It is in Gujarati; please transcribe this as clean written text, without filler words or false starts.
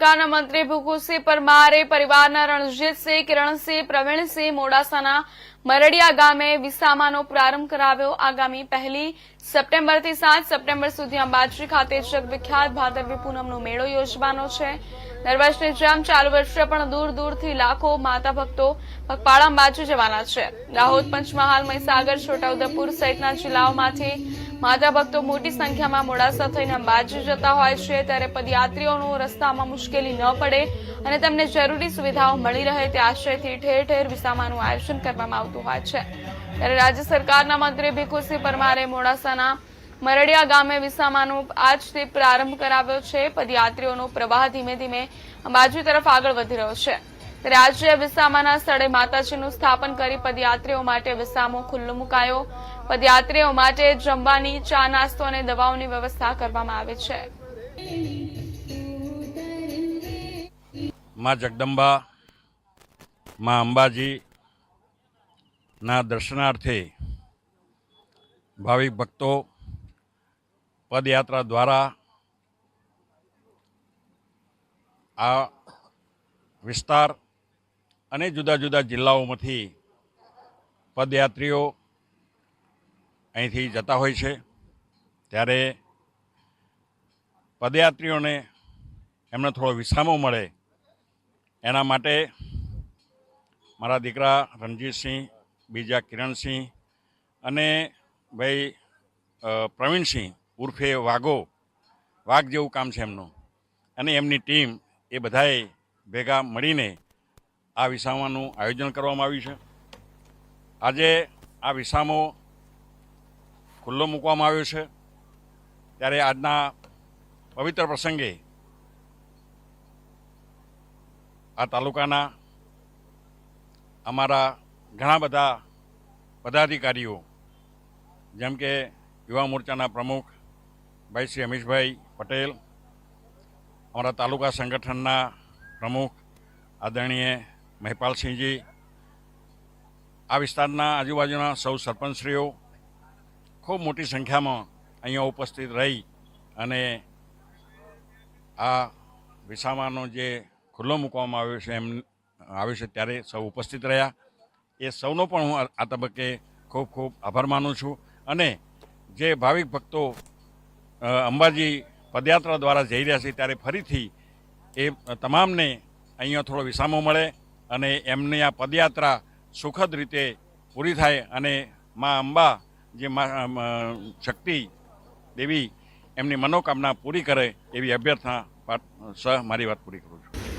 કાના મંત્રી ભૂકુસિંહ પરમારે પરિવારના રણજીતસિંહ, કિરણસિંહ, પ્રવીણસિંહ મોડાસાના મરડિયા ગામે વિસામાનો પ્રારંભ કરાવ્યો। આગામી 1 સપ્ટેમ્બરથી 7 સપ્ટેમ્બર સુધી અંબાજી ખાતે જગવિખ્યાત ભાદરવી પૂનમનો મેળો યોજવાનો છે। દર વર્ષની જેમ ચાલુ વર્ષે પણ દૂર દૂરથી લાખો માતા ભક્તો પગપાળા અંબાજી જવાના છે। દાહોદ, પંચમહાલ, મહીસાગર, છોટાઉદેપુર સહિતના જિલ્લાઓમાંથી માતા ભક્તો મોટી સંખ્યામાં મોડાસા થઈને અંબાજી જતા હોય છે। ત્યારે પદયાત્રીઓનો રસ્તામાં મુશ્કેલી ન પડે અને તેમને જરૂરી સુવિધાઓ મળી રહે તે આશયથી ઠેર ઠેર વિસામાનું આયોજન કરવામાં આવતું હોય છે। ત્યારે રાજ્ય સરકારના મંત્રી ભીખુસિંહ પરમારે મોડાસાના મરડિયા ગામે વિસામાનો આજથી પ્રારંભ કરાવ્યો છે। પદયાત્રીઓનો પ્રવાહ ધીમે ધીમે અંબાજી તરફ આગળ વધી રહ્યો છે। ત્યારે આજે વિસામાના સ્થળે માતાજીનું સ્થાપન કરી પદયાત્રીઓ માટે વિસામો ખુલ્લો મુકાયો। પદયાત્રીઓ માટે જમવાની, ચા, નાસ્તો અને દવાઓની વ્યવસ્થા કરવામાં આવી છે। માં જગદંબા, માં અંબાજીના દર્શનાર્થે ભાવિક ભક્તો પદયાત્રા દ્વારા આ વિસ્તાર અને જુદા જુદા જિલ્લાઓમાંથી પદયાત્રીઓ અહીંથી જતા હોય છે। ત્યારે પદયાત્રીઓને એમને થોડો વિસામો મળે એના માટે મારા દીકરા રણજીતસિંહ, બીજા કિરણસિંહ અને ભાઈ પ્રવીણસિંહ ઉર્ફે વાઘ જેવું કામ છે એમનું, અને એમની ટીમ એ બધાએ ભેગા મળીને આ વિસામાનું આયોજન કરવામાં આવ્યું છે। આજે આ વિસામો ખુલ્લો મૂકવામાં આવ્યો છે। ત્યારે આજના પવિત્ર પ્રસંગે આ તાલુકાના અમારા ઘણા બધા પદાધિકારીઓ, જેમ કે યુવા મોરચાના પ્રમુખ ભાઈ શ્રી અમીશભાઈ પટેલ, અમારા તાલુકા સંગઠનના પ્રમુખ આદરણીય મહિપાલસિંહજી, આ વિસ્તારના આજુબાજુના સૌ સરપંચશ્રીઓ ખૂબ મોટી સંખ્યામાં અહીંયા ઉપસ્થિત રહી અને આ વિસામાનો જે ખુલ્લો મૂકવામાં આવ્યો છે ત્યારે સૌ ઉપસ્થિત રહ્યા। એ સૌનો પણ હું આ તબક્કે ખૂબ ખૂબ આભાર માનું છું। અને જે ભાવિક ભક્તો અંબાજી પદયાત્રા દ્વારા જઈ રહ્યા છે ત્યારે ફરીથી એ તમામને અહીંયા થોડો વિસામો મળે અને એમની આ પદયાત્રા સુખદ રીતે પૂરી થાય અને મા અંબા જે શક્તિ દેવી એમની મનોકામના પૂરી કરે એવી અભ્યર્થના સહ મારી વાત પૂરી કરું છું।